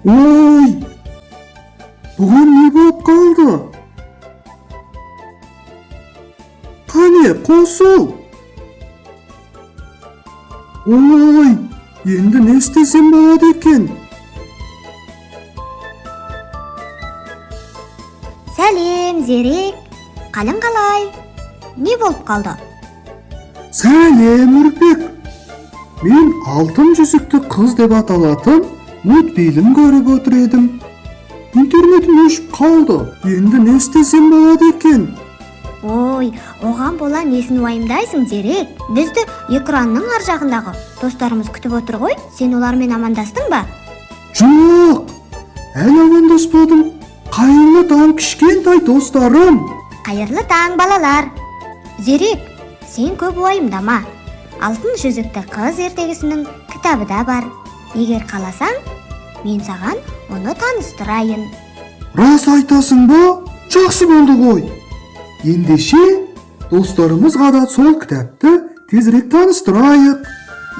Ой! Бұған не болып қалды? Қане, қосыл! Ой! Енді не істесем болады екен? Сәлем, Зерек. Қалың қалай? Не болып қалды? Сәлем, Үрпек! Мен алтын жүзікті қыз деп аталатын мультфильм көріп отыр едім. Интернетім өшіп қалды. Енді не істесем болады екен? Ой, оған бола несін уайымдайсың, Зерек? Бізді экранның ар жағындағы достарымыз күтіп отыр ғой. Сен олармен амандастың ба? Жоқ! Әлі амандаспадым. Қайырлы таң, кішкентай достарым. Қайырлы таң, балалар. Зерек, сен көп уайымдама. Алтын жүзікті қыз ертегісінің кітабы да бар. Егер қаласаң, мен саған оны таныстырайын. Рас айтасың ба? Жақсы болды ғой. Ендеше достарымызға да сол кітапты тезірек таныстырайық.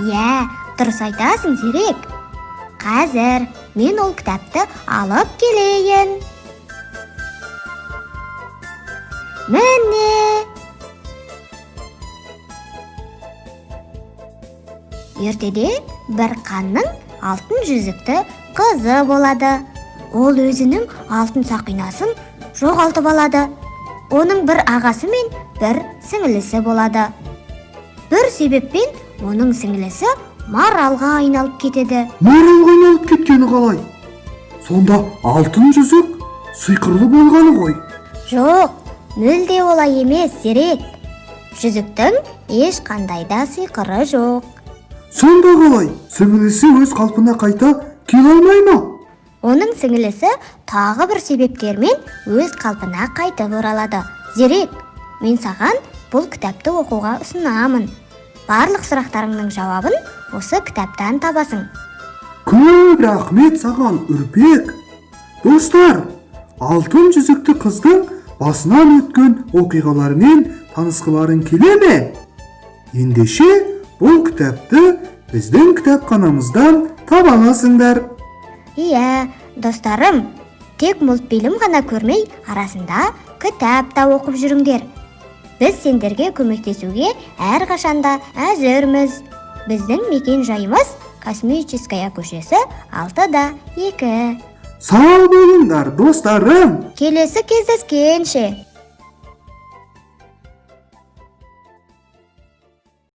Иә, дұрыс айтасың, Зерек. Қазір мен ол кітапты алып келейін. Міне. Ертеде бір ханның алтын жүзікті қызы болады. Ол өзінің алтын сақинасын жоғалтып алады. Оның бір ағасы мен бір сіңілісі болады. Бір себеппен оның сіңілісі маралға айналып кетеді. Маралға айналып кеткені қалай? Сонда алтын жүзік сиқырлы болғаны ғой. Жоқ, мүлде олай емес, Зерек. Жүзіктің ешқандай да сиқыры жоқ. Сонда қалай? Сіңілісі өз қалпына қайта келе алмай ма? Оның сіңілісі тағы бір себептермен өз қалпына қайтып оралады. Зерек, мен саған бұл кітапты оқуға ұсынамын. Барлық сұрақтарыңның жауабын осы кітаптан табасың. Көп рахмет саған, Үрпек. Достар, алтын жүзікті қыздың басынан өткен оқиғалармен танысқыларың келе ме? Ендеше бұл кітапты біздің кітапханамыздан таба аласыңдар. Иә, достарым, тек мультфильм ғана көрмей, арасында кітап та оқып жүріңдер. Біз сендерге көмектесуге әрқашанда әзірміз. Біздің мекен жайымыз Космическая көшесі 6-2. Сау болыңдар, достарым. Келесі кездескенше.